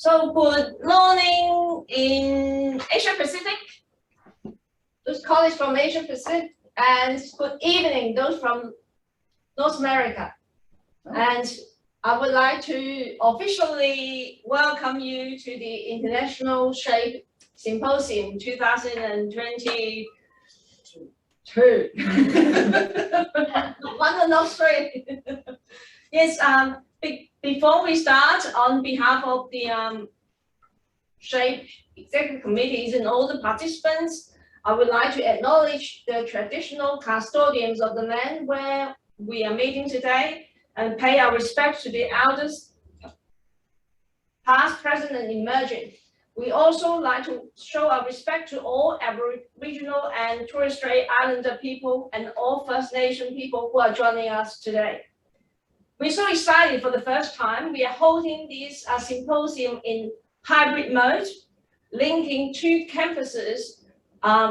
So good morning in Asia Pacific, those colleagues from Asia Pacific, and good evening, those from North America. And I would like to officially welcome you to the International SHAPE Symposium 2022. One and not three. Yes, before we start, on behalf of the SHAPE executive committees and all the participants, I would like to acknowledge the traditional custodians of the land where we are meeting today and pay our respects to the elders, past, present, and emerging. We also like to show our respect to all Aboriginal and Torres Strait Islander people and all First Nation people who are joining us today. We're so excited for the first time. We are holding this symposium in hybrid mode, linking two campuses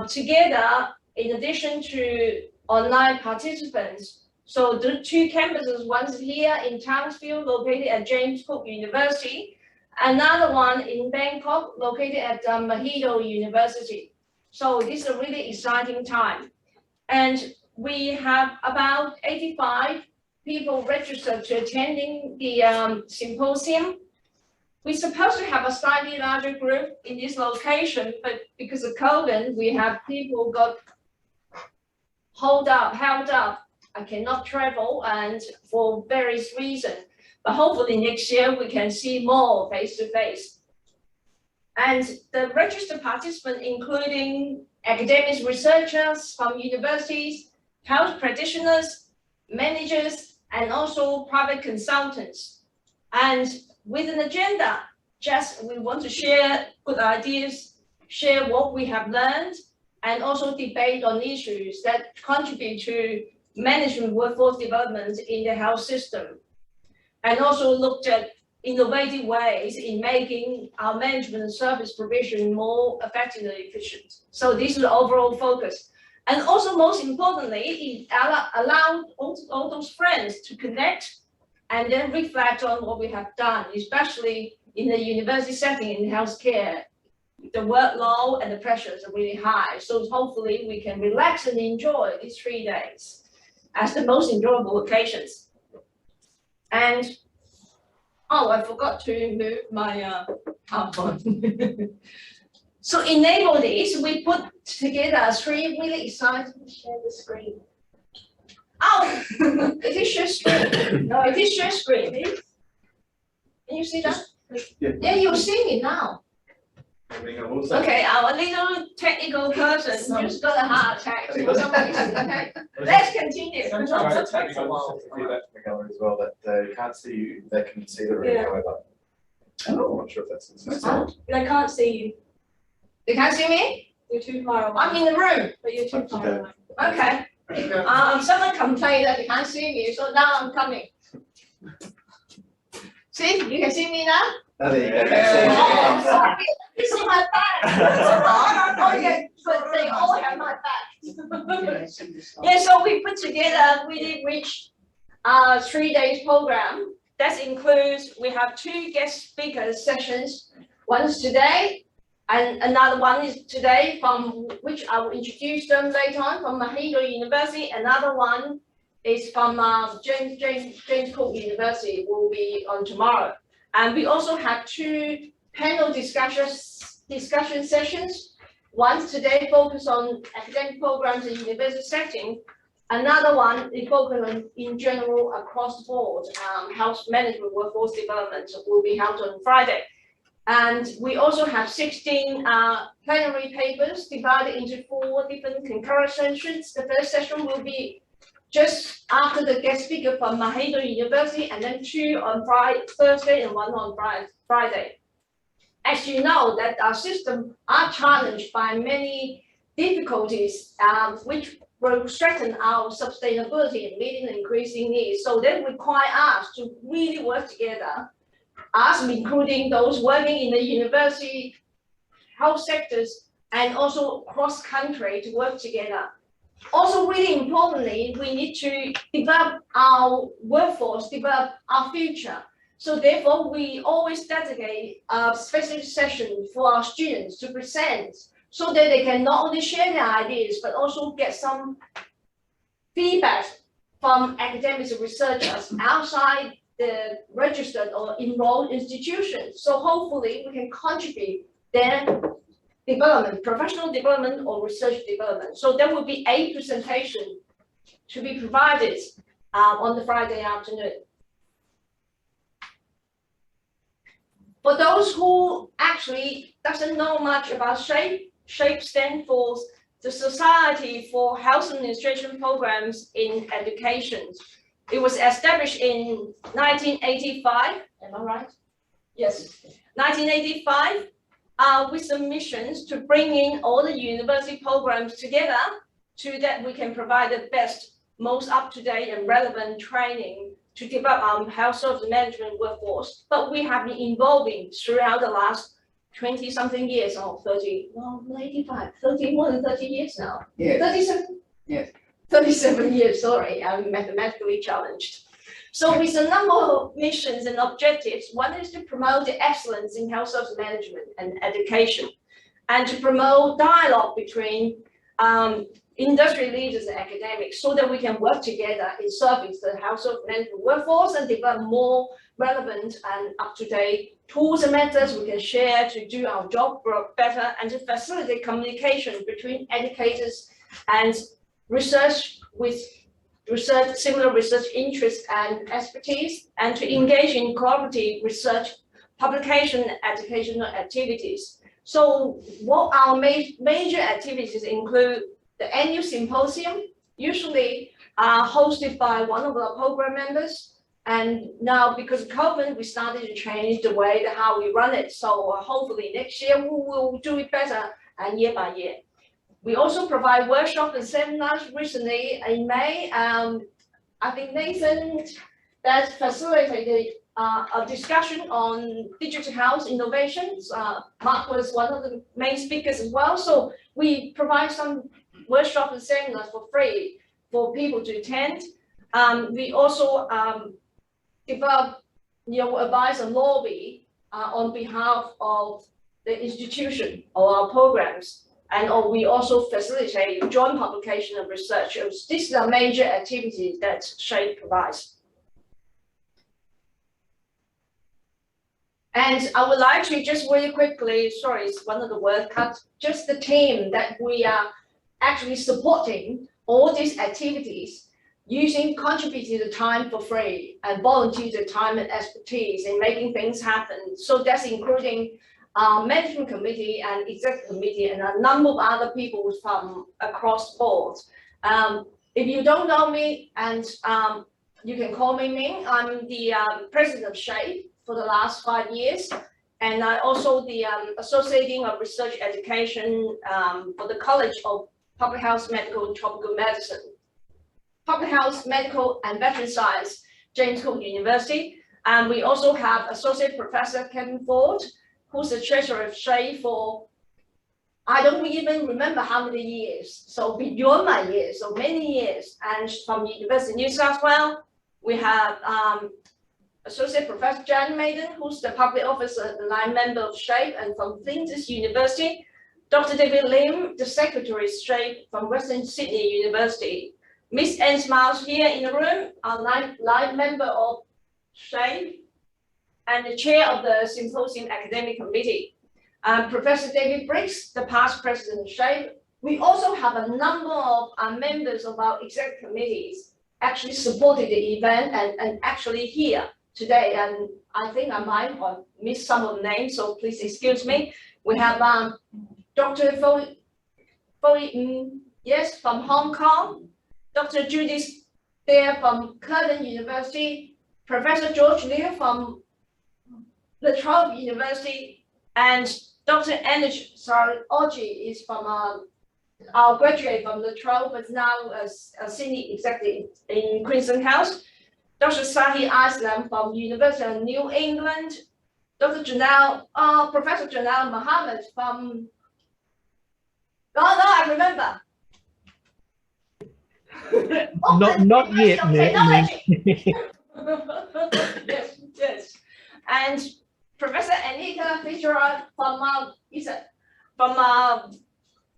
together in addition to online participants. So the two campuses, one's here in Townsville, located at James Cook University, another one in Bangkok, located at Mahidol University. So this is a really exciting time. And we have about 85 people registered to attending the symposium. We're supposed to have a slightly larger group in this location, but because of COVID, we have people got held up. I cannot travel and for various reasons, but hopefully next year we can see more face-to-face. And the registered participants, including academics, researchers from universities, health practitioners, managers, and also private consultants. And with an agenda, we want to share good ideas, share what we have learned, and also debate on issues that contribute to management workforce development in the health system. And also looked at innovative ways in making our management and service provision more effective and efficient. So this is the overall focus. And also, most importantly, it allowed all those friends to connect and then reflect on what we have done, especially in the university setting in healthcare. The workload and the pressures are really high. So hopefully we can relax and enjoy these 3 days as the most enjoyable occasions. And, oh, I forgot to move my PowerPoint. So enable this, we put together 3 really exciting, share the screen. Oh, it is share screen. No, it is share screen. Can you see that? Yeah, you're seeing it now. Okay, our little technical person just got a heart attack. Okay, let's continue. Sometimes it takes a while to do that to the gallery as well, that they can't see you, they can see the room, however. I'm not sure if that's the same. They can't see you. They can't see me? You're too far away. I'm in the room. But you're too far away. Okay. Someone complained that they can't see me, so now I'm coming. See, you can see me now? Oh, there you go. Oh, sorry. You see my back. Oh, yeah, but they all have my back. Yeah, so we put together a really rich 3 days program. That includes, we have 2 guest speaker sessions. One's today, and another one is today, from which I will introduce them later on, from Mahidol University. Another one is from James Cook University, will be on tomorrow. And we also have 2 panel discussion sessions. One today focused on academic programs in university setting. Another one is focused on, in general, across the board, health management workforce development will be held on Friday. And we also have 16 plenary papers divided into 4 different concurrent sessions. The first session will be just after the guest speaker from Mahidol University, and then 2 on Thursday and 1 on Friday. As you know, that our system are challenged by many difficulties, which will strengthen our sustainability and meeting the increasing needs. So they require us to really work together, us including those working in the university, health sectors, and also cross-country to work together. Also, really importantly, we need to develop our workforce, develop our future. So therefore, we always dedicate a specific session for our students to present so that they can not only share their ideas, but also get some feedback from academics and researchers outside the registered or enrolled institutions. So hopefully we can contribute their development, professional development or research development. So there will be a presentation to be provided on the Friday afternoon. For those who actually doesn't know much about SHAPE, SHAPE stands for the Society for Health Administration Programs in Education. It was established in 1985, am I right? Yes, 1985, with the missions to bring in all the university programs together so that we can provide the best, most up-to-date and relevant training to develop our health service management workforce. But we have been evolving throughout the last 20-something years, or 30, well, 85, 30, more than 30 years now. Yes. 37? Yes. 37 years, sorry, I'm mathematically challenged. So with a number of missions and objectives, one is to promote the excellence in health service management and education, and to promote dialogue between industry leaders and academics so that we can work together in serving the health service management workforce and develop more relevant and up-to-date tools and methods we can share to do our job better and to facilitate communication between educators and research with similar research interests and expertise, and to engage in cooperative research, publication, and educational activities. So what our major activities include the annual symposium, usually hosted by one of our program members. And now because of COVID, we started to change the way that how we run it. So hopefully next year we will do it better and year by year. We also provide workshops and seminars. Recently in May, I think Nathan that facilitated a discussion on digital health innovations. Mark was one of the main speakers as well. So we provide some workshops and seminars for free for people to attend. We also develop, advise and lobby on behalf of the institution or our programs. And we also facilitate joint publication of research. These are major activities that SHAPE provides. And I would like to just really quickly, sorry, it's one of the word cut, just the team that we are actually supporting all these activities using contributing the time for free and volunteer the time and expertise in making things happen. So that's including management committee and executive committee and a number of other people from across the board. If you don't know me, and you can call me Ming, I'm the president of SHAPE for the last 5 years. And I also the Associate Dean of Research Education for the College of Public Health, Medical and Tropical Medicine, Public Health, Medical and Veteran Science, James Cook University. And we also have Associate Professor Kevin Ford, who's the treasurer of SHAPE for, I don't even remember how many years, so beyond my years, so many years. And from University of New South Wales, we have Associate Professor Jan Maiden, who's the public officer and line member of SHAPE, and from Flinders University, Dr. David Lim, the secretary of SHAPE from Western Sydney University. Miss Anne Smiles here in the room, a line member of SHAPE and the chair of the Symposium Academic Committee. Professor David Briggs, the past president of SHAPE. We also have a number of members of our executive committees actually supported the event and actually here today. And I think I might have missed some of the names, so please excuse me. We have Dr. Foi, yes, from Hong Kong, Dr. Judith there from Curtin University, Professor George Liu from La Trobe University, and Dr. Anish Oji is from our graduate from La Trobe, but now a senior executive in Queensland Health. Dr. Sahi Aslam from University of New England, Dr. Professor Janelle Mohammed from, I remember. Not yet, Yes, yes. and Professor Anita Fitzgerald from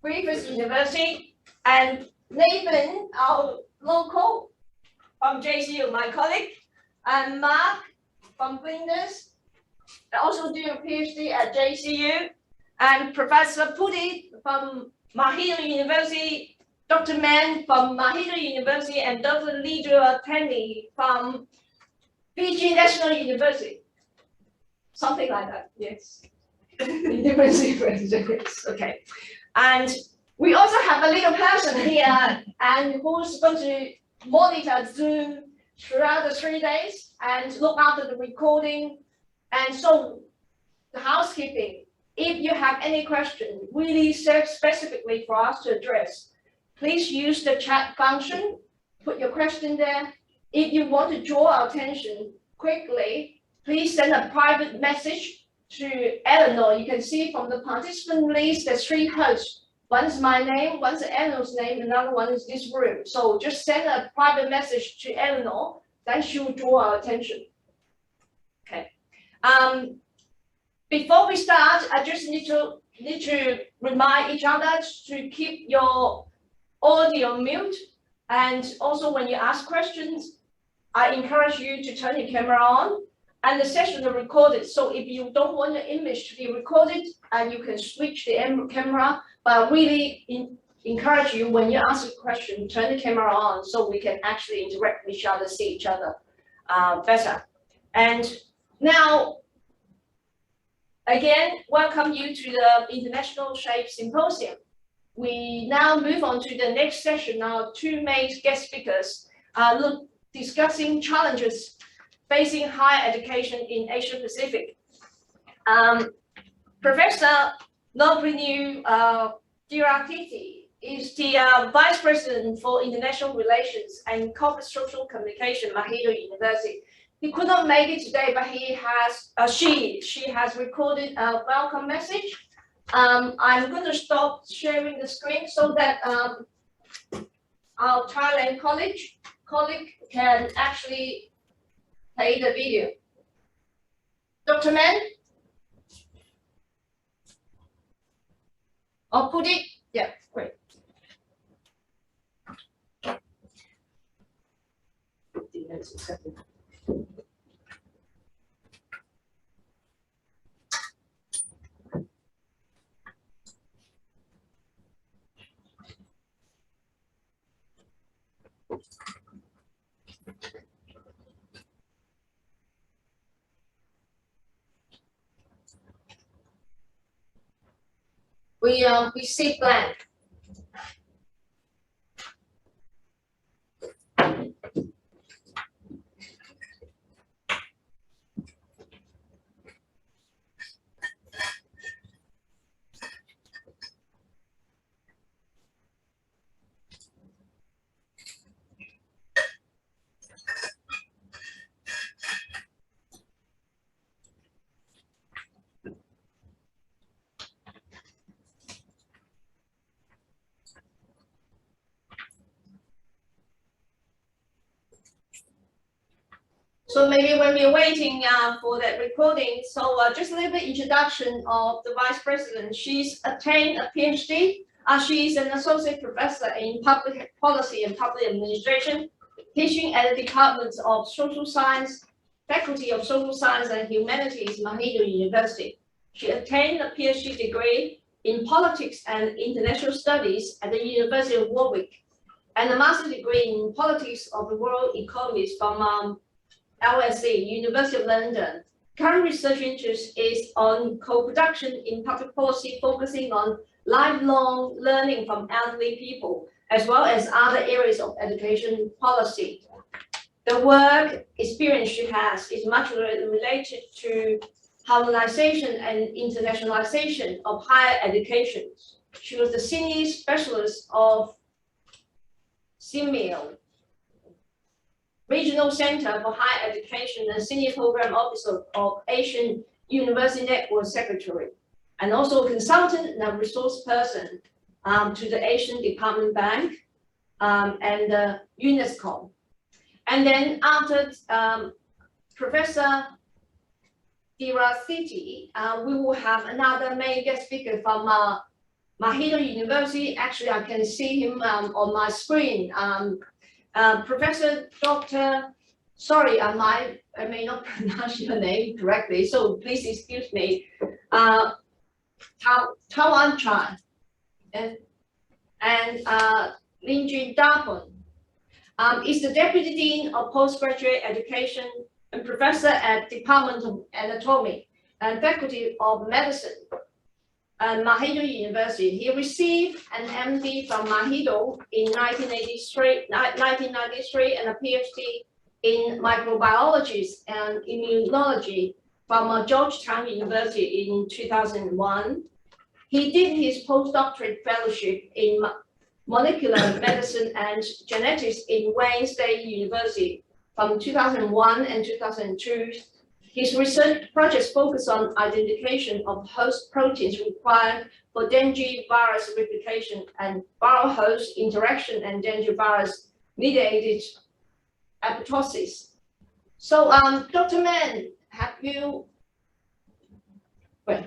Griffith University, and Nathan, our local from JCU, my colleague, and Mark from Flinders, also do a PhD at JCU, and Professor Pudi from Mahidol University, Dr. Mann from Mahidol University, and Dr. Lidra Tenny from Fiji National University. Something like that, yes. In different sequences, okay. And we also have a little person here and who's going to monitor Zoom throughout the 3 days and look after the recording. And so the housekeeping, if you have any question really specifically for us to address, please use the chat function, put your question there. If you want to draw our attention quickly, please send a private message to Eleanor. You can see from the participant list, there's 3 hosts. One is my name, one's Eleanor's name, another one is this room. So just send a private message to Eleanor, then she'll draw our attention. Okay. Before we start, I just need to remind each other to keep your audio mute. And also when you ask questions, I encourage you to turn your camera on. And the session is recorded. So if you don't want your image to be recorded, you can switch the camera. But really encourage you when you ask a question, turn the camera on so we can actually interact with each other, see each other better. And now, again, welcome you to the International SHAPE Symposium. We now move on to the next session. Our 2 main guest speakers discussing challenges facing higher education in Asia Pacific. Professor Nobrinu Diratiti is the Vice President for International Relations and Corporate Social Communication, Mahidol University. He could not make it today, but he has, she has recorded a welcome message. I'm going to stop sharing the screen so that our Thailand colleague can actually play the video. Dr. Mann? Or put it? Yeah, great. We see blank. So maybe when we're waiting for that recording, so just a little bit introduction of the Vice President. She's attained a PhD. She is an associate professor in public policy and public administration, teaching at the Department of Social Science, Faculty of Social Science and Humanities, Mahidol University. She attained a PhD degree in politics and international studies at the University of Warwick, and a master's degree in politics of the world economies from LSE, University of London. Current research interest is on co-production in public policy, focusing on lifelong learning from elderly people, as well as other areas of education policy. The work experience she has is much related to harmonization and internationalization of higher education. She was the senior specialist of Symposium, Regional Center for Higher Education, and Senior Program Officer of Asian University Network Secretary, and also a consultant and a resource person to the Asian Development Bank and UNESCO. And then after Professor Dira City, we will have another main guest speaker from Mahidol University. Actually, I can see him on my screen. Professor Dr. Sorry, I may not pronounce your name correctly, so please excuse me. Tao Chan and Linjun Dapon is the Deputy Dean of Postgraduate Education and Professor at Department of Anatomy and Faculty of Medicine at Mahidol University. He received an MD from Mahidol in 1993 and a PhD in microbiology and immunology from Georgetown University in 2001. He did his postdoctorate fellowship in molecular medicine and genetics in Wayne State University from 2001 and 2002. His research projects focus on identification of host proteins required for dengue virus replication and viral host interaction and dengue virus mediated apoptosis. So, Dr. Mann, have you? Well.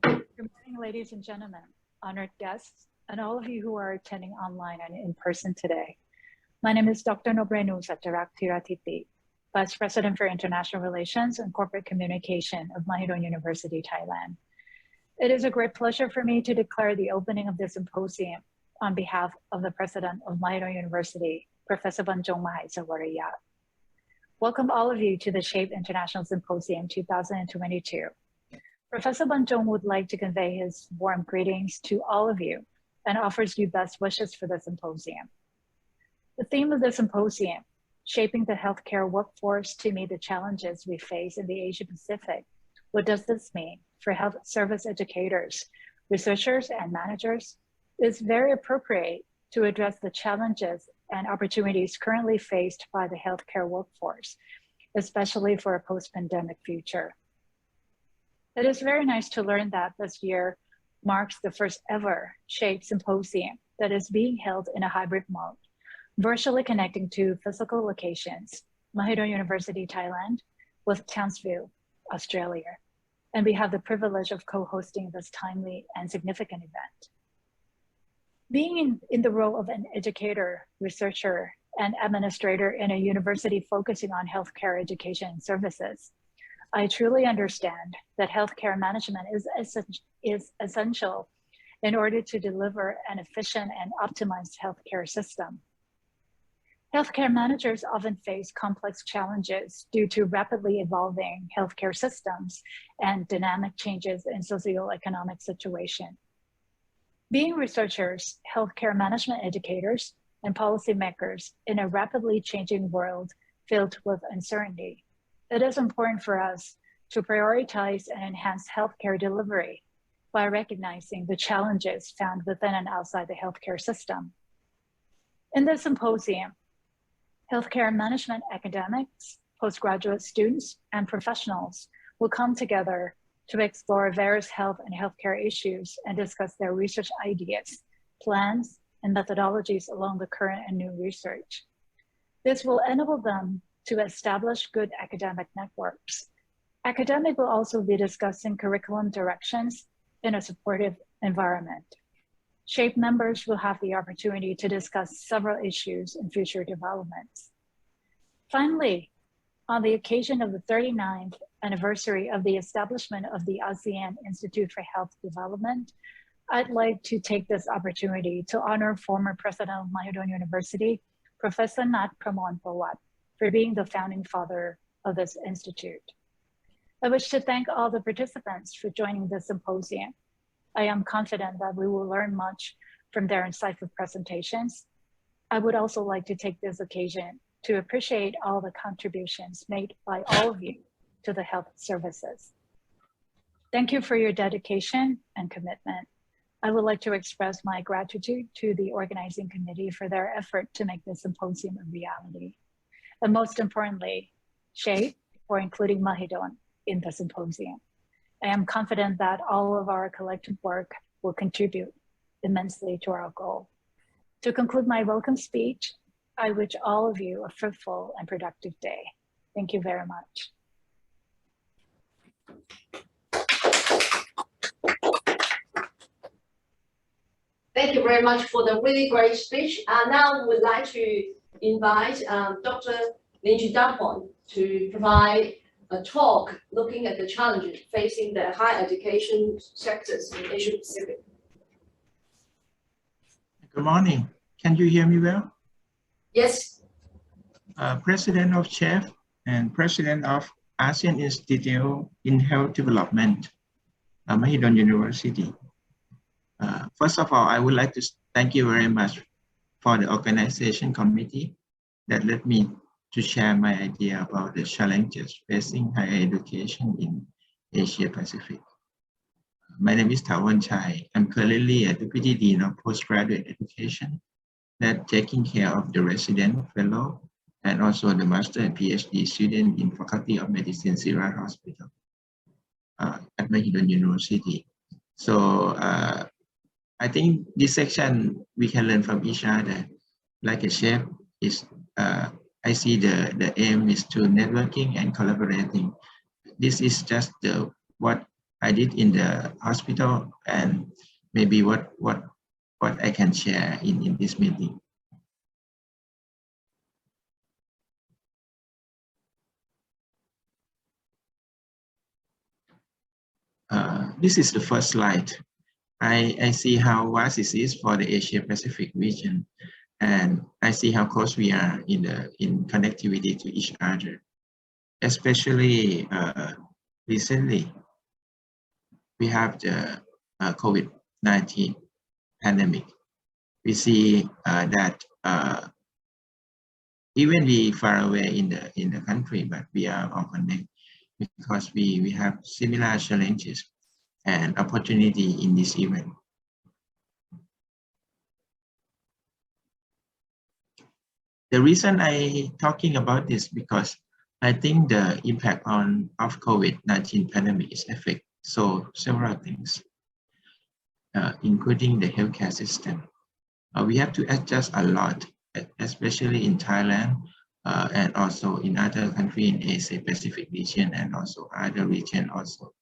Good morning, ladies and gentlemen, honored guests, and all of you who are attending online and in person today. My name is Dr. Nobrenu Satarak Tiratiti, Vice President for International Relations and Corporate Communication of Mahidol University, Thailand. It is a great pleasure for me to declare the opening of this symposium on behalf of the President of Mahidol University, Professor Banjong Mahaisawaraya. Welcome all of you to the SHAPE International Symposium 2022. Professor Banjong would like to convey his warm greetings to all of you and offers you best wishes for the symposium. The theme of the symposium, Shaping the Healthcare Workforce to Meet the Challenges We Face in the Asia Pacific. What does this mean for health service educators, researchers, and managers? Is very appropriate to address the challenges and opportunities currently faced by the healthcare workforce, especially for a post-pandemic future. It is very nice to learn that this year marks the first ever SHAPE Symposium that is being held in a hybrid mode, virtually connecting to physical locations, Mahidol University, Thailand, with Townsville, Australia. And we have the privilege of co-hosting this timely and significant event. Being in the role of an educator, researcher, and administrator in a university focusing on healthcare education and services, I truly understand that healthcare management is essential in order to deliver an efficient and optimized healthcare system. Healthcare managers often face complex challenges due to rapidly evolving healthcare systems and dynamic changes in socioeconomic situation. Being researchers, healthcare management educators, and policymakers in a rapidly changing world filled with uncertainty, it is important for us to prioritize and enhance healthcare delivery by recognizing the challenges found within and outside the healthcare system. In this symposium, healthcare management academics, postgraduate students, and professionals will come together to explore various health and healthcare issues and discuss their research ideas, plans, and methodologies along the current and new research. This will enable them to establish good academic networks. Academics will also be discussing curriculum directions in a supportive environment. SHAPE members will have the opportunity to discuss several issues in future developments. Finally, on the occasion of the 39th anniversary of the establishment of the ASEAN Institute for Health Development, I'd like to take this opportunity to honor former President of Mahidol University, Professor Nat Pramon Pawat, for being the founding father of this institute. I wish to thank all the participants for joining this symposium. I am confident that we will learn much from their insightful presentations. I would also like to take this occasion to appreciate all the contributions made by all of you to the health services. Thank you for your dedication and commitment. I would like to express my gratitude to the organizing committee for their effort to make this symposium a reality. And most importantly, SHAPE for including Mahidol in the symposium. I am confident that all of our collective work will contribute immensely to our goal. To conclude my welcome speech, I wish all of you a fruitful and productive day. Thank you very much. Thank you very much for the really great speech. Now we'd like to invite Dr. Lin Dapon to provide a talk looking at the challenges facing the higher education sectors in Asia Pacific. Good morning. Can you hear me well? Yes. President of CHEF and President of ASEAN Institute in Health Development, Mahidol University. First of all, I would like to thank you very much for the organization committee that led me to share my idea about the challenges facing higher education in Asia Pacific. My name is Thawan Chai. I'm currently a Deputy Dean of Postgraduate Education that taking care of the resident fellow and also the master and PhD student in Faculty of Medicine, Sirat Hospital at Mahidol University. So I think this section we can learn from each other. Like a chef is, I see the aim is to networking and collaborating. This is just what I did in the hospital and maybe what I can share in this meeting. This is the first slide. I see how vast it is for the Asia Pacific region, and I see how close we are in connectivity to each other. Especially recently, we have the COVID-19 pandemic. We see that even we far away in the country, but we are all connected because we have similar challenges and opportunity in this event. The reason I talking about this because I think the impact of COVID-19 pandemic is affect several things, including the healthcare system. We have to adjust a lot, especially in Thailand and also in other countries in Asia Pacific region and also other region also.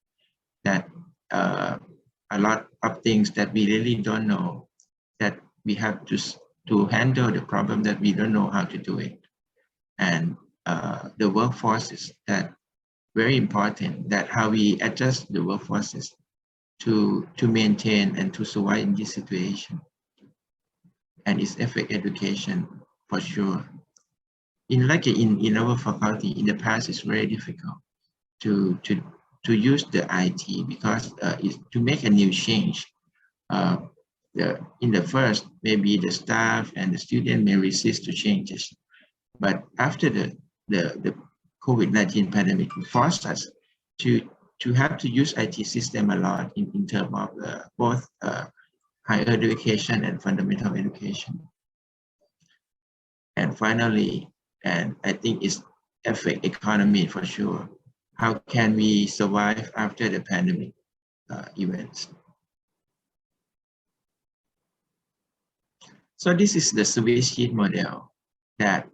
That a lot of things that we really don't know, that we have to handle the problem that we don't know how to do it. And the workforces that very important, that how we adjust the workforces to maintain and to survive in this situation. And it's affect education for sure. In our faculty in the past, it's very difficult to use the IT because it's to make a new change. In the first, maybe the staff and the student may resist to changes, but after the COVID-19 pandemic forced us to have to use IT system a lot in terms of both higher education and fundamental education. And finally, and I think it's affect economy for sure. How can we survive after the pandemic events? So this is the Swiss sheet model that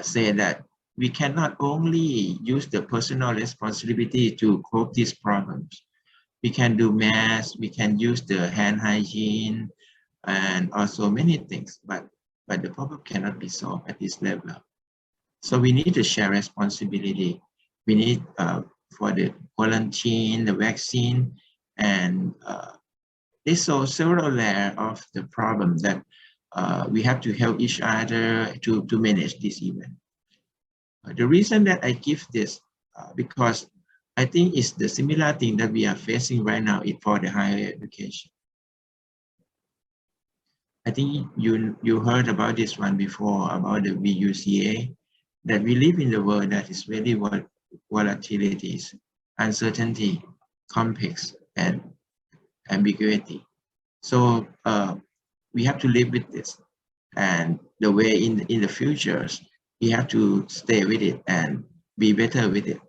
say that we cannot only use the personal responsibility to cope these problems. We can do masks, we can use the hand hygiene, and also many things, but the problem cannot be solved at this level. So we need to share responsibility. We need for the quarantine, the vaccine, and there's so several layers of the problem that we have to help each other to manage this event. The reason that I give this, because I think it's the similar thing that we are facing right now for the higher education. I think you heard about this one before, about the VUCA, that we live in the world that is very volatilities, uncertainty, complex, and ambiguity. So we have to live with this, and the way in the futures, we have to stay with it and be better with it.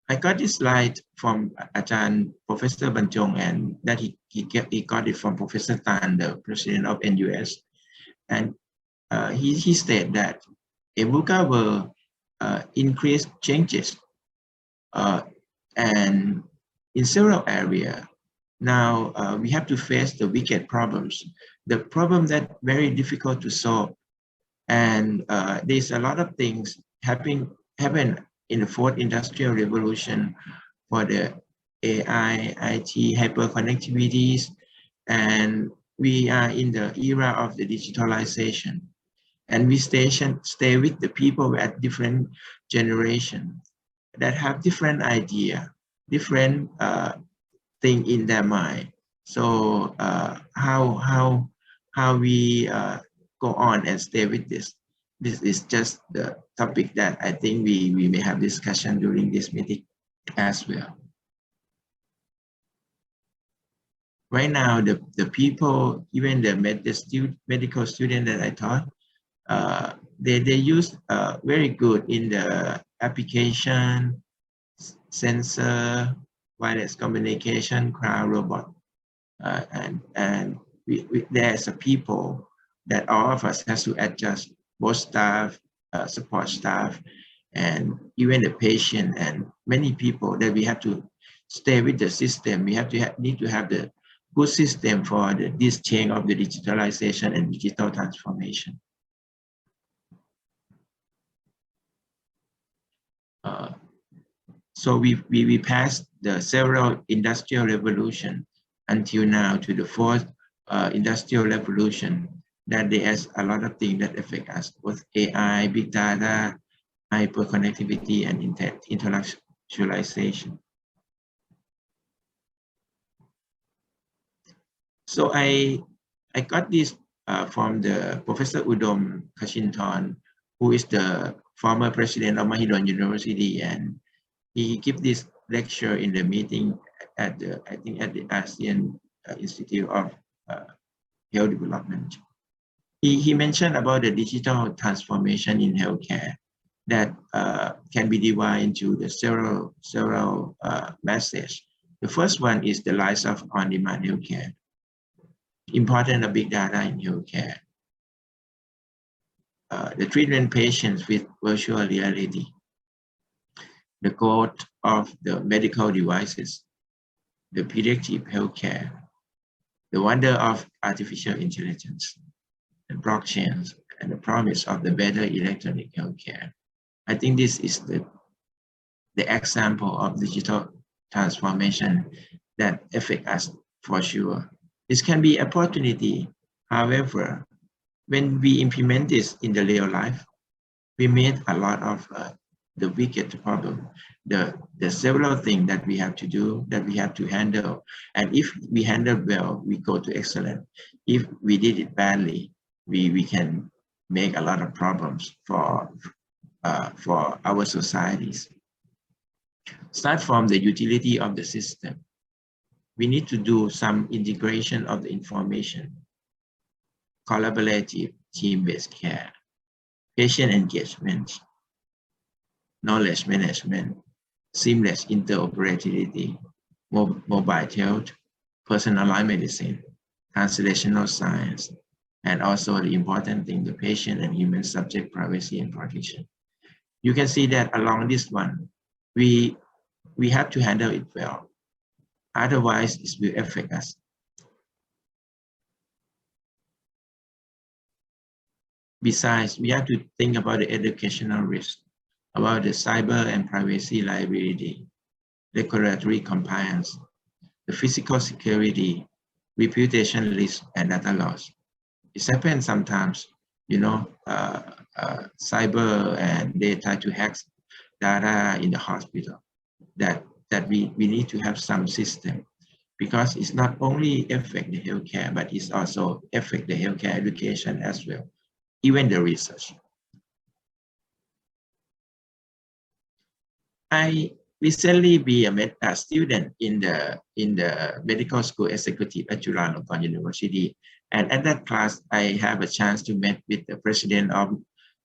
I got this slide from Professor Banjong, and that he got it from Professor Tan, the president of NUS. And he stated that VUCA will increase changes and in several areas. Now we have to face the wicked problems, the problem that very difficult to solve. And there's a lot of things happen in the fourth industrial revolution for the AI, IT, hyperconnectivities, and we are in the era of the digitalization. And we stay with the people at different generations that have different idea, different thing in their mind. So how we go on and stay with this? This is just the topic that I think we may have discussion during this meeting as well. Right now, the people, even the medical student that I taught, they use very good in the application, sensor, wireless communication, crowd robot, and there's a people that all of us has to adjust, both staff, support staff, and even the patient, and many people that we have to stay with the system. We have to need to have the good system for this change of the digitalization and digital transformation. So we passed the several industrial revolution until now to the fourth industrial revolution, that there's a lot of things that affect us, both AI, big data, hyperconnectivity, and intellectualization. So I got this from the Professor Udom Kashinthorn, who is the former president of Mahidol University, and he gave this lecture in the meeting at the, I think at the ASEAN Institute of Health Development. He mentioned about the digital transformation in healthcare that can be divided into the several messages. The first one is the rise of on-demand healthcare, importance of big data in healthcare, the treatment patients with virtual reality, the growth of the medical devices, the predictive healthcare, the wonder of artificial intelligence, the blockchains, and the promise of the better electronic healthcare. I think this is the example of digital transformation that affect us for sure. This can be opportunity. However, when we implement this in the real life, we made a lot of the wicked problem, the several things that we have to do, that we have to handle. And if we handle well, we go to excellent. If we did it badly, we can make a lot of problems for our societies. Start from the utility of the system. We need to do some integration of the information, collaborative team-based care, patient engagement, knowledge management, seamless interoperability, mobile health, personalized medicine, translational science, and also the important thing, the patient and human subject privacy and protection. You can see that along this one, we have to handle it well. Otherwise, it will affect us. Besides, we have to think about the educational risk, about the cyber and privacy liability, regulatory compliance, the physical security, reputation risk, and data loss. It happens sometimes, you know, cyber, and they try to hack data in the hospital. That we need to have some system, because it's not only affect the healthcare, but it's also affect the healthcare education as well, even the research. I recently be a student in the medical school executive at Chulalongkorn University, and at that class I have a chance to meet with the president of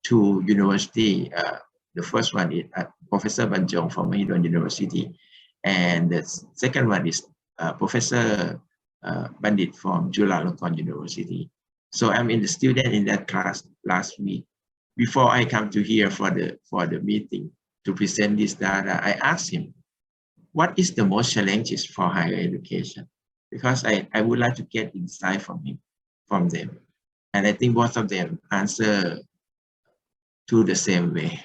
two university. The first one is Professor Banjong from Mahidol University, and the second one is Professor Bandit from Chulalongkorn University. So I'm in the student in that class last week. Before I come to here for the meeting to present this data, I asked him, what is the most challenges for higher education? Because I would like to get insight from them. And I think both of them answer to the same way.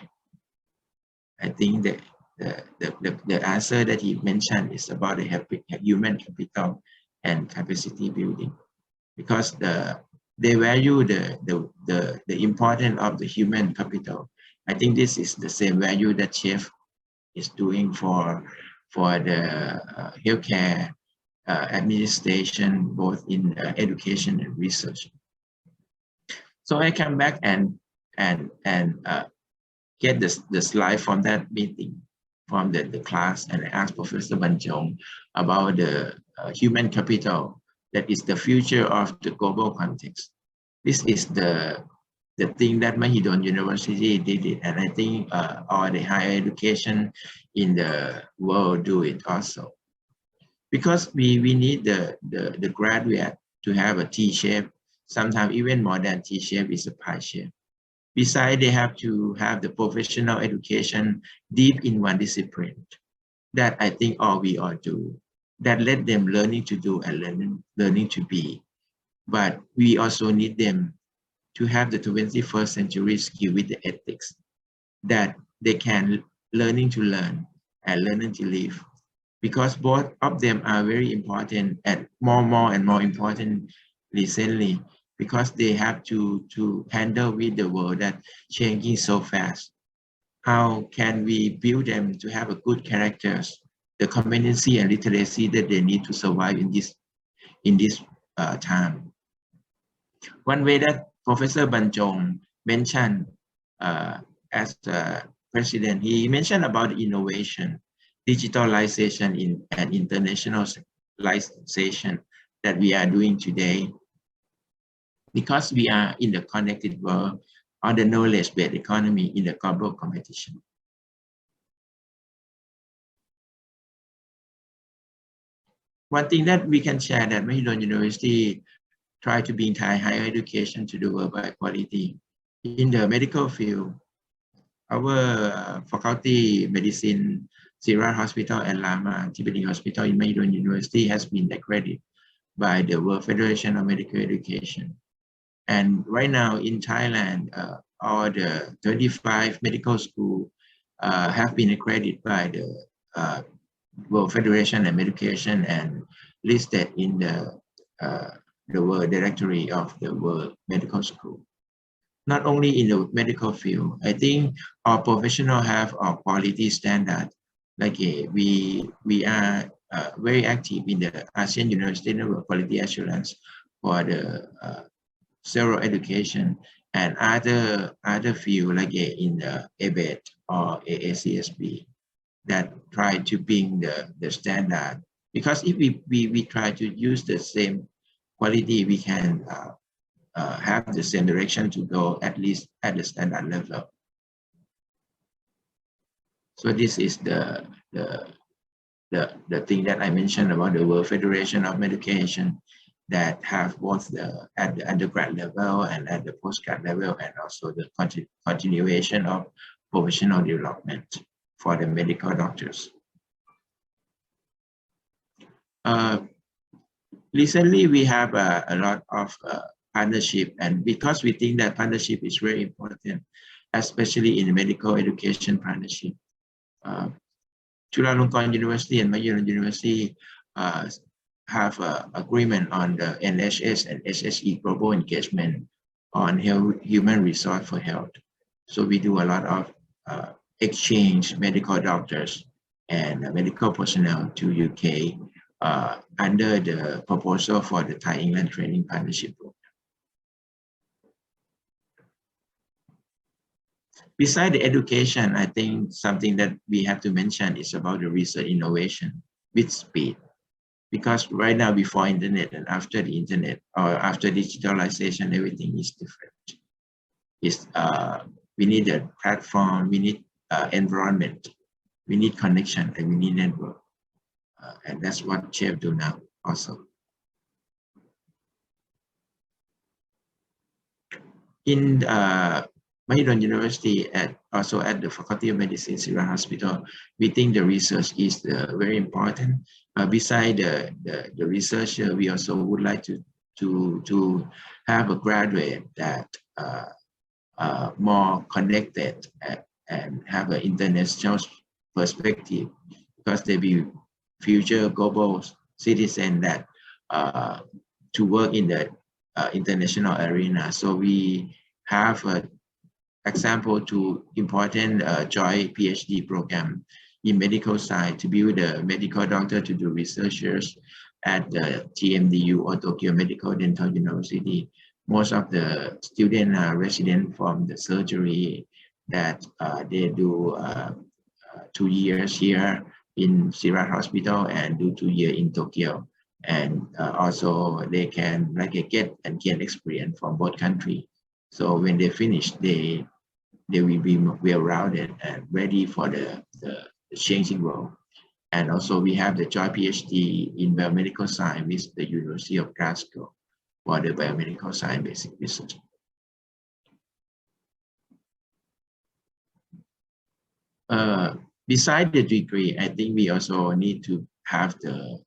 I think that the answer that he mentioned is about the human capital and capacity building, because they value the importance of the human capital. I think this is the same value that Chef is doing for the healthcare administration, both in education and research. So I come back and get the slide from that meeting, from the class, and I asked Professor Banjong about the human capital that is the future of the global context. This is the thing that Mahidol University did it, and I think all the higher education in the world do it also. Because we need the graduate to have a T-shape, sometimes even more than T-shape is a pie shape. Besides, they have to have the professional education deep in one discipline. That I think all we all do. That let them learning to do and learning to be. But we also need them to have the 21st century skill with the ethics, that they can learning to learn and learning to live. Because both of them are very important, and more and more important recently, because they have to handle with the world that changing so fast. How can we build them to have a good characters, the competency and literacy that they need to survive in this time? One way that Professor Banjong mentioned as president, he mentioned about innovation, digitalization and internationalization that we are doing today. Because we are in the connected world or the knowledge-based economy in the global competition. One thing that we can share that Mahidol University try to bring Thai higher education to the world by quality. In the medical field, our faculty medicine, Sirat Hospital and Lama Tibetan Hospital in Mahidol University has been accredited by the World Federation of Medical Education. And right now in Thailand, all the 35 medical schools have been accredited by the World Federation of Education and listed in the World Directory of the World Medical School. Not only in the medical field, I think our professionals have our quality standard. Like we are very active in the ASEAN University Network Quality Assurance for the zero education and other field like in the ABET or AACSB that try to bring the standard. Because if we try to use the same quality, we can have the same direction to go at least at the standard level. So this is the thing that I mentioned about the World Federation of Education that have both at the undergrad level and at the postgrad level, and also the continuation of professional development for the medical doctors. Recently, we have a lot of partnership, and because we think that partnership is very important, especially in the medical education partnership. Chulalongkorn University and Mahidol University have an agreement on the NHS and SSE global engagement on human resource for health. So we do a lot of exchange medical doctors and medical personnel to UK under the proposal for the Thai-England Training Partnership Program. Besides the education, I think something that we have to mention is about the research innovation with speed. Because right now, before internet and after the internet, or after digitalization, everything is different. We need a platform, we need environment, we need connection, and we need network. And that's what Chef do now also. in Mahidol University, also at the Faculty of Medicine, Sira Hospital, we think the research is very important. Beside the research, we also would like to have a graduate that more connected and have an international perspective, because they be future global citizen that to work in the international arena. So we have an example to important joint PhD program in medical science to build a medical doctor to do researchers at the TMDU or Tokyo Medical Dental University. Most of the students are resident from the surgery that they do 2 years here in Sira Hospital and do 2 years in Tokyo. And also they can get and gain experience from both countries. So when they finish, they will be well-rounded and ready for the changing world. And also we have the joint PhD in biomedical science with the University of Glasgow for the biomedical science basic research. Beside the degree, I think we also need to have the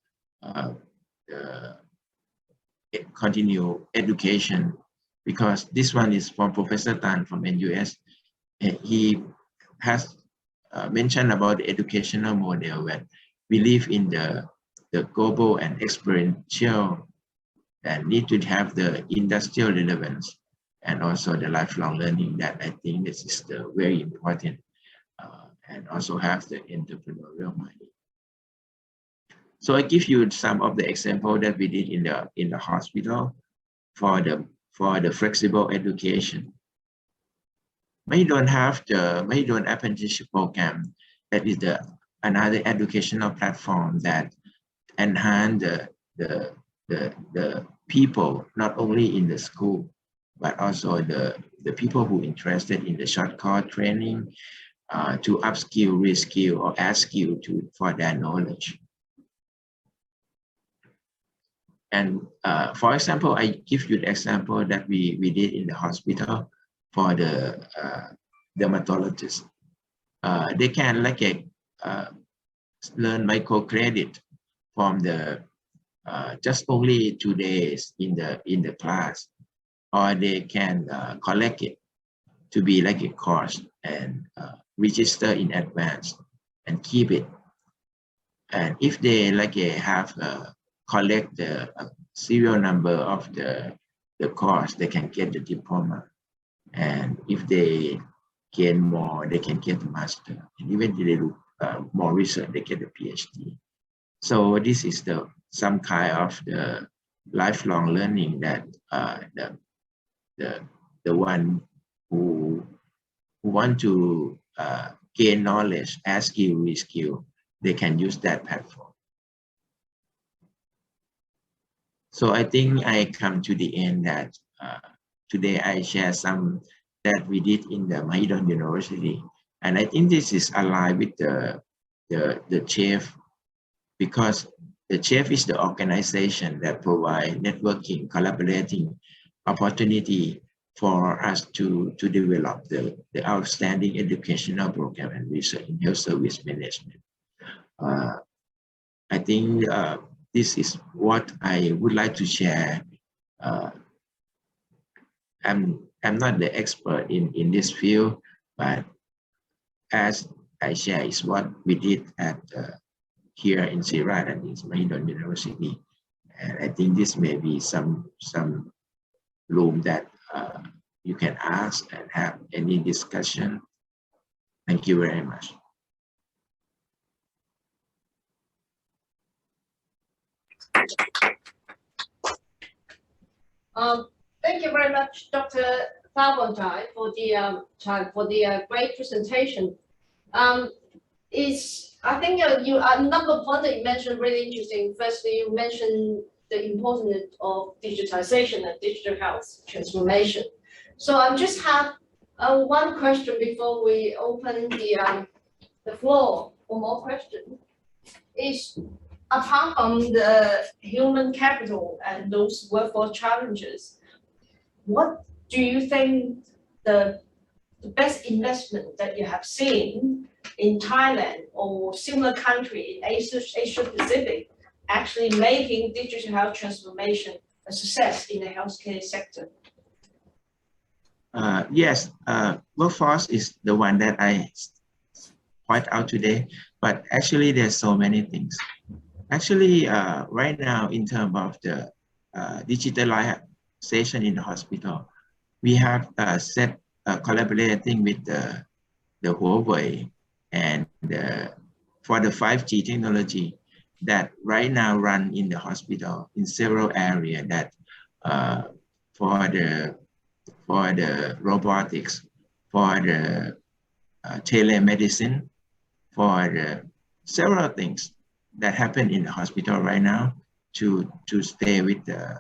continue education, because this one is from Professor Tan from NUS. He has mentioned about the educational model where we live in the global and experiential and need to have the industrial relevance and also the lifelong learning. That I think this is the very important, and also have the entrepreneurial mind. So I give you some of the example that we did in the hospital for the flexible education. Mahidol have the Mahidol apprenticeship program that is another educational platform that enhance the people not only in the school but also the people who interested in the short course training to upskill, reskill, or add skill for their knowledge. And for example, I give you the example that we did in the hospital for the dermatologist. They can learn microcredit from the just only 2 days in the class, or they can collect it to be like a course and register in advance and keep it. And if they have collect the serial number of the course, they can get the diploma. And if they gain more, they can get the master. And even if they do more research, they get a PhD. So this is some kind of the lifelong learning that the one who want to gain knowledge, add skill, reskill, they can use that platform. So I think I come to the end that today I share some that we did in the Mahidol University. And I think this is aligned with the CHIEF, because the CHIEF is the organization that provide networking, collaborating opportunity for us to develop the outstanding educational program and research in health service management. I think this is what I would like to share. I'm not the expert in this field, but as I share is what we did at here in Sira and in Mahidol University. And I think this may be some room that you can ask and have any discussion. Thank you very much. Thank you very much, Dr. Thawbonchai, for the great presentation. I think a number of points that you mentioned really interesting. Firstly, you mentioned the importance of digitization and digital health transformation. So I just have one question before we open the floor for more questions. Is apart from the human capital and those workforce challenges, what do you think the best investment that you have seen in Thailand or similar country in Asia Pacific actually making digital health transformation a success in the healthcare sector? Yes, workforce is the one that I point out today, but actually there's so many things. Actually, right now in terms of the digitalization in the hospital, we have set collaborating with the Huawei and for the 5G technology that right now run in the hospital in several areas that for the robotics, for the telemedicine, for the several things that happen in the hospital right now to stay with the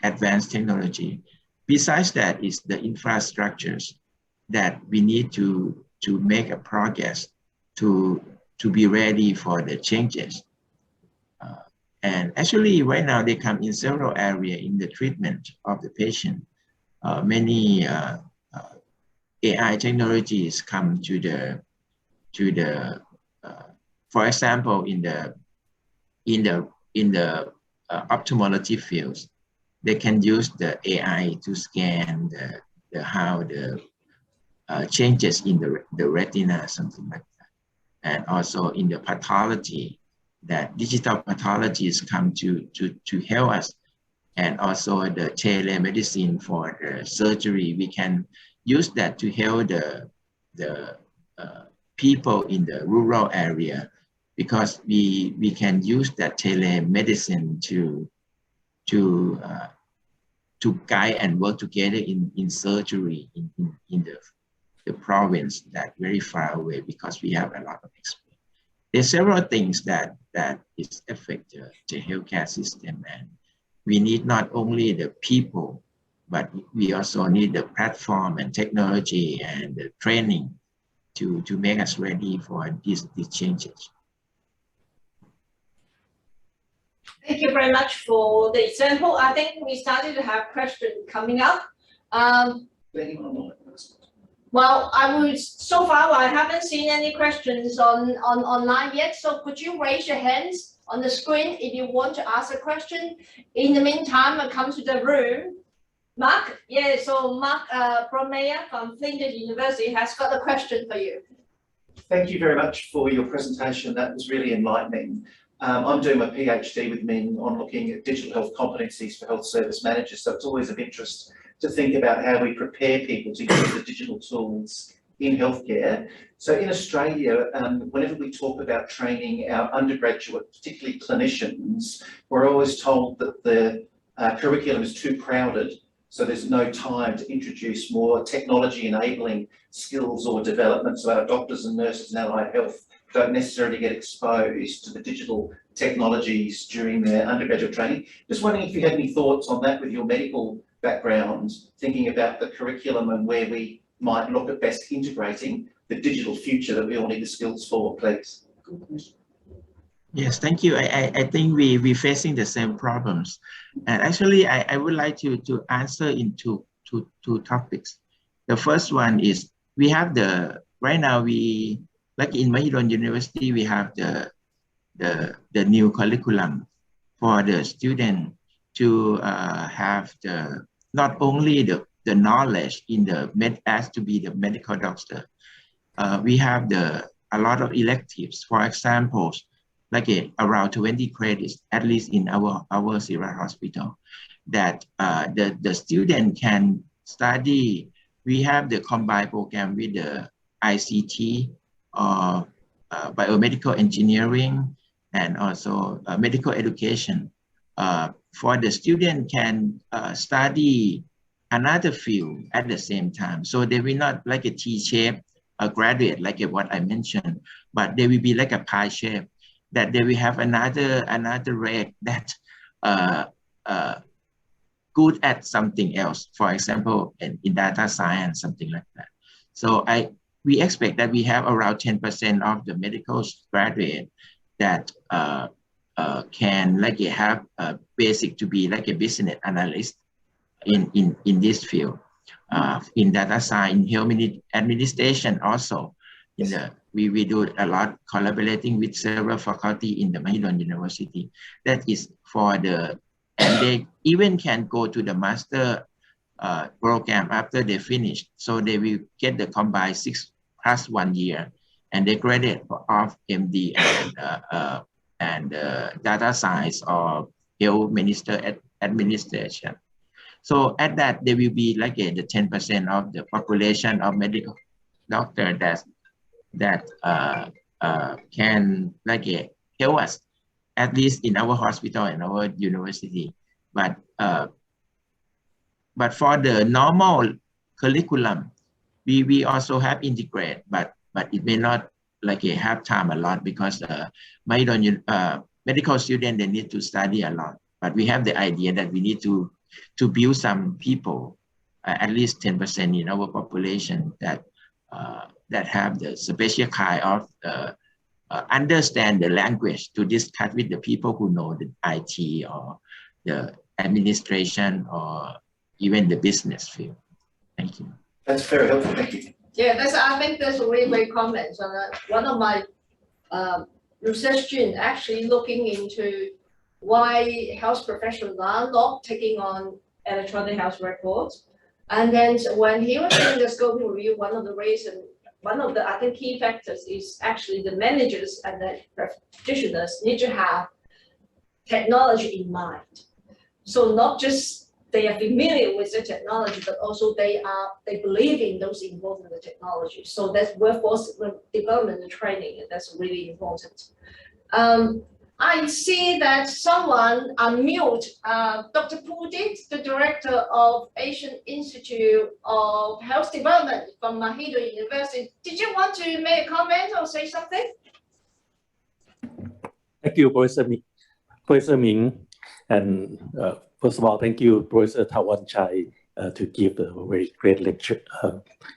advanced technology. Besides that is the infrastructures that we need to make a progress to be ready for the changes. And actually right now they come in several areas in the treatment of the patient. Many AI technologies come to the for example in the ophthalmology fields, they can use the AI to scan how the changes in the retina, something like that. And also in the pathology, that digital pathologists come to help us. And also the telemedicine for the surgery, we can use that to help the people in the rural area, because we can use that telemedicine to guide and work together in surgery in the province that very far away, because we have a lot of experience. There's several things that is affect the healthcare system, and we need not only the people, but we also need the platform and technology and the training to make us ready for these changes. Thank you very much for the example. I think we started to have questions coming up. Well, so far I haven't seen any questions online yet. So could you raise your hands on the screen if you want to ask a question? In the meantime, I come to the room. Mark, yeah, so Mark Bromeyer from Flinders University has got a question for you. Thank you very much for your presentation. That was really enlightening. I'm doing my PhD with Ming on looking at digital health competencies for health service managers. So it's always of interest to think about how we prepare people to use the digital tools in healthcare. So in Australia, whenever we talk about training our undergraduate, particularly clinicians, we're always told that the curriculum is too crowded. So there's no time to introduce more technology enabling skills or development. So our doctors and nurses in allied health don't necessarily get exposed to the digital technologies during their undergraduate training. Just wondering if you had any thoughts on that with your medical background, thinking about the curriculum and where we might look at best integrating the digital future that we all need the skills for, please. Yes, thank you. I think we're facing the same problems. And actually, I would like to answer into two topics. The first one is we have right now like in Mahidol University, we have the new curriculum for the student to have not only the knowledge in as to be the medical doctor. We have a lot of electives, for example, like around 20 credits, at least in our Sira hospital, that the student can study. We have the combined program with the ICT or biomedical engineering and also medical education. For the student can study another field at the same time. So they will not like a T-shape, a graduate, like what I mentioned, but they will be like a pie shape, that they will have another rate that good at something else, for example, in data science, something like that. So we expect that we have around 10% of the medical graduate that can like have a basic to be like a business analyst in this field. In data science, in health administration also. We do a lot collaborating with several faculty in the Mahidol University. That is for and they even can go to the master program after they finish. So they will get the combined 6+1 year, and they graduate of MD and data science or health administration. So at that, there will be like the 10% of the population of medical doctor that can help us, at least in our hospital and our university. But for the normal curriculum, we also have integrate, but it may not have time a lot because medical students, they need to study a lot. But we have the idea that we need to build some people, at least 10% in our population that have the special kind of understand the language to discuss with the people who know the IT or the administration or even the business field. Thank you. That's very helpful. Thank you. Yeah, I think that's a really great comment. So one of my research students actually looking into why health professionals are not taking on electronic health records. And then when he was doing the scoping review, one of the I think key factors is actually the managers and the practitioners need to have technology in mind. So not just they are familiar with the technology, but also they believe in those involved in the technology. So that's workforce development and training, and that's really important. I see that someone unmute Dr. Pudit, the director of Asian Institute of Health Development from Mahidol University. Did you want to make a comment or say something? Thank you, Professor Ming. And first of all, thank you, Professor Tawanchai, to give a very great lecture,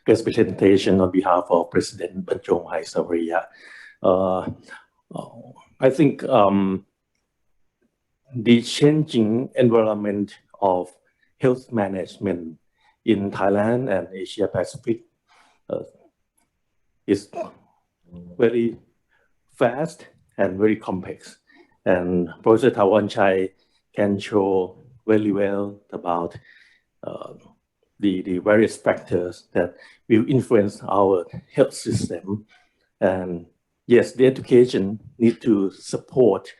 great presentation on behalf of President Banjong Hai-Savaria. I think the changing environment of health management in Thailand and Asia Pacific is very fast and very complex. And Professor Tawanchai can show very well about the various factors that will influence our health system. And yes, the education needs to support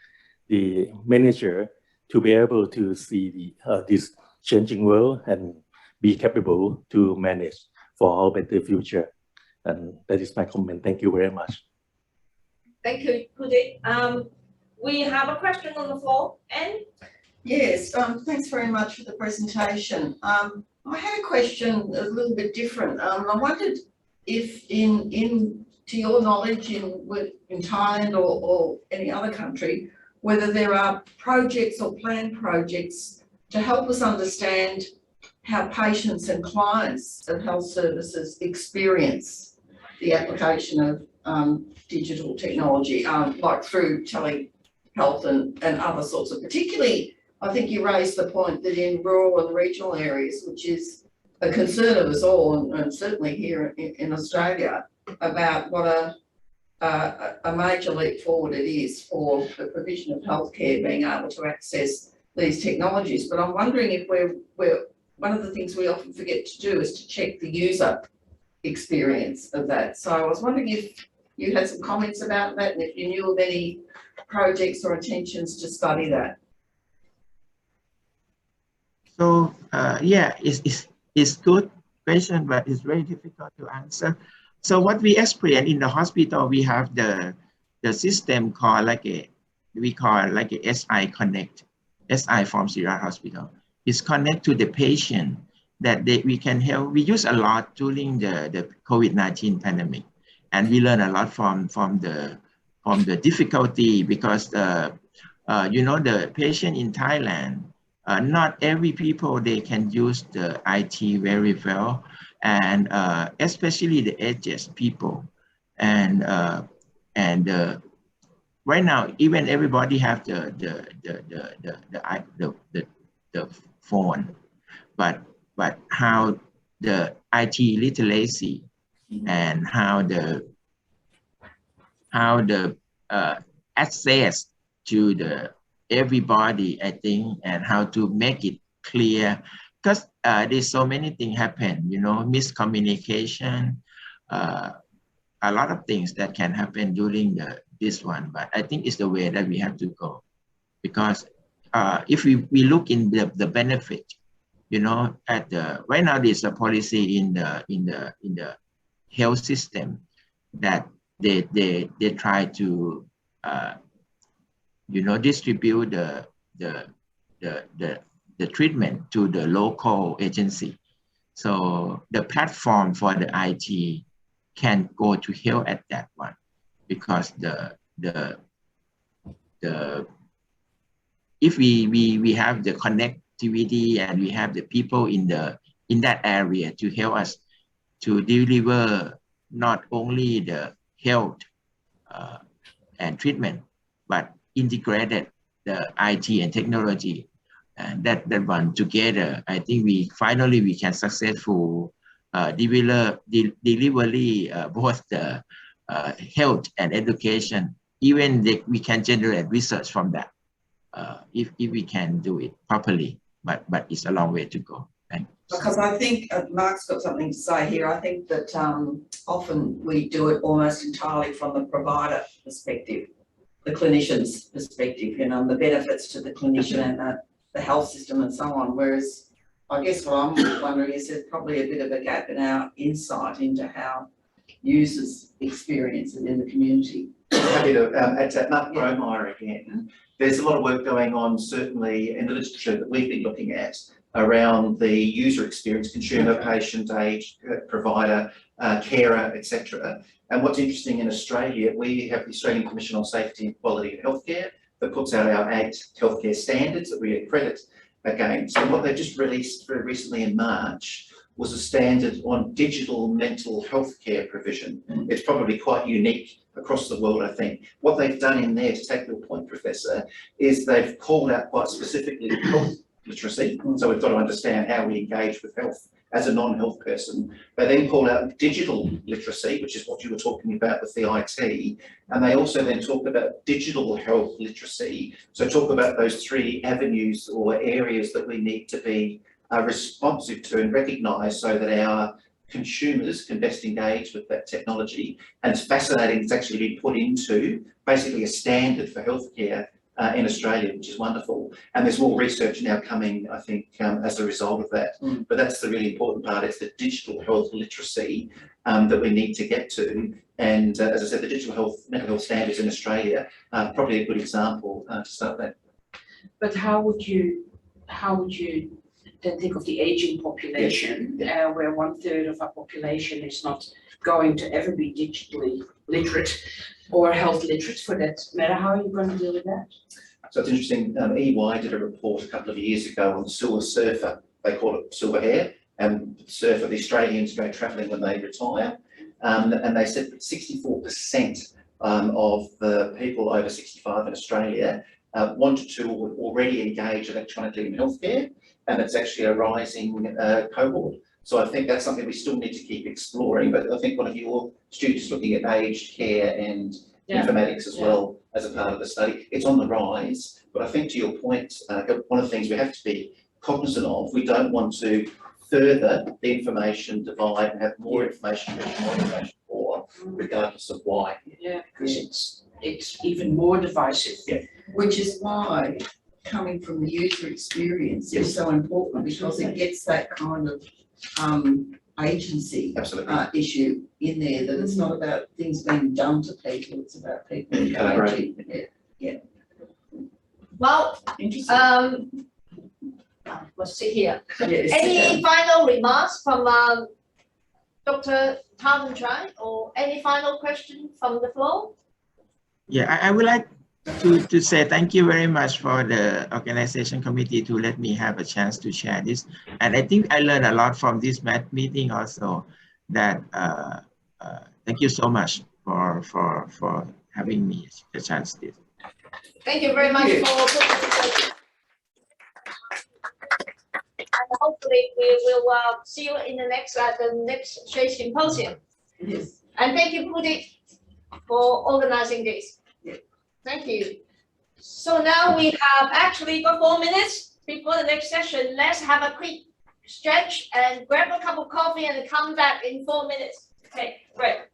the manager to be able to see this changing world and be capable to manage for our better future. And that is my comment. Thank you very much. Thank you, Pudit. We have a question on the floor. Anne? Yes, thanks very much for the presentation. I had a question a little bit different. I wondered if to your knowledge in Thailand or any other country, whether there are projects or planned projects to help us understand how patients and clients of health services experience the application of digital technology, like through telehealth and other sorts of, particularly, I think you raised the point that in rural and regional areas, which is a concern of us all, and certainly here in Australia, about what a major leap forward it is for the provision of healthcare being able to access these technologies. But I'm wondering if we're one of the things we often forget to do is to check the user experience of that. So I was wondering if you had some comments about that and if you knew of any projects or intentions to study that. So yeah, it's good question, but it's very difficult to answer. So what we experience in the hospital, we have the system called we call a SI Connect, SI from Sira Hospital. It's connect to the patient that we can help. We use a lot during the COVID-19 pandemic, and we learn a lot from the difficulty because the patient in Thailand, not every people they can use the IT very well, and especially the aged people, and right now even everybody have the phone, but how the IT literacy and how the access to the everybody, I think, and how to make it clear, because there's so many things happen, you know, miscommunication, a lot of things that can happen during this one. But I think it's the way that we have to go, because if we look in the benefit, you know, at the right now there's a policy in the health system that they try to you know, distribute the treatment to the local agency. So the platform for the IT can go to health at that one, because if we have the connectivity and we have the people in that area to help us to deliver not only the health and treatment, but integrated the IT and technology, and that one together, I think we can successful delivery both the health and education. Even we can generate research from that if we can do it properly, but it's a long way to go. Because I think Mark's got something to say here. I think that often we do it almost entirely from the provider perspective, the clinician's perspective, you know, the benefits to the clinician and the health system and so on. Whereas I guess what I'm wondering is there's probably a bit of a gap in our insight into how users experience it in the community. I'm happy to add to that. Mark Bromeyer again. There's a lot of work going on, certainly in the literature that we've been looking at, around the user experience, consumer, patient, age, provider, carer, etc. And what's interesting in Australia, we have the Australian Commission on Safety and Quality in Healthcare that puts out our 8 healthcare standards that we accredit against. And what they just released very recently in March was a standard on digital mental health care provision. It's probably quite unique across the world, I think. What they've done in there, to take your point, Professor, is they've called out quite specifically health literacy. So we've got to understand how we engage with health as a non-health person. They then call out digital literacy, which is what you were talking about with the IT. And they also then talk about digital health literacy. So talk about those 3 avenues or areas that we need to be responsive to and recognise so that our consumers can best engage with that technology. And it's fascinating, it's actually been put into basically a standard for healthcare in Australia, which is wonderful. And there's more research now coming, I think, as a result of that. But that's the really important part. It's the digital health literacy that we need to get to. And as I said, the digital mental health standards in Australia are probably a good example to start that. But how would you then think of the aging population, where 1/3 of our population is not going to ever be digitally literate or health literate for that matter? How are you going to deal with that? So it's interesting, EY did a report a couple of years ago on silver surfer. They call it silver hair, and surfer, the Australians go travelling when they retire. And they said that 64% of the people over 65 in Australia wanted to already engage electronically in healthcare, and it's actually a rising cohort. So I think that's something we still need to keep exploring, but I think one of your students looking at aged care and informatics as well as a part of the study. It's on the rise, but I think to your point, one of the things we have to be cognizant of, we don't want to further the information divide and have more information for, regardless of why. Yeah, because it's even more divisive. Yeah. Which is why coming from the user experience is so important, because it gets that kind of agency issue in there, that it's not about things being done to people, it's about people engaging. Yeah. Well, Interesting. let's see here. Yes. Any final remarks from Dr. Tan Chai, or any final question from the floor? Yeah, I would like to say thank you very much for the organization committee to let me have a chance to share this. And I think I learned a lot from this meeting also, that thank you so much for having me a chance to. Thank you very much for participating. And hopefully we will see you in the next Trade Symposium. Yes. And thank you, Pudi, for organizing this. Yeah. Thank you. So now we have actually got 4 minutes before the next session. Let's have a quick stretch and grab a cup of coffee and come back in 4 minutes. Okay, great.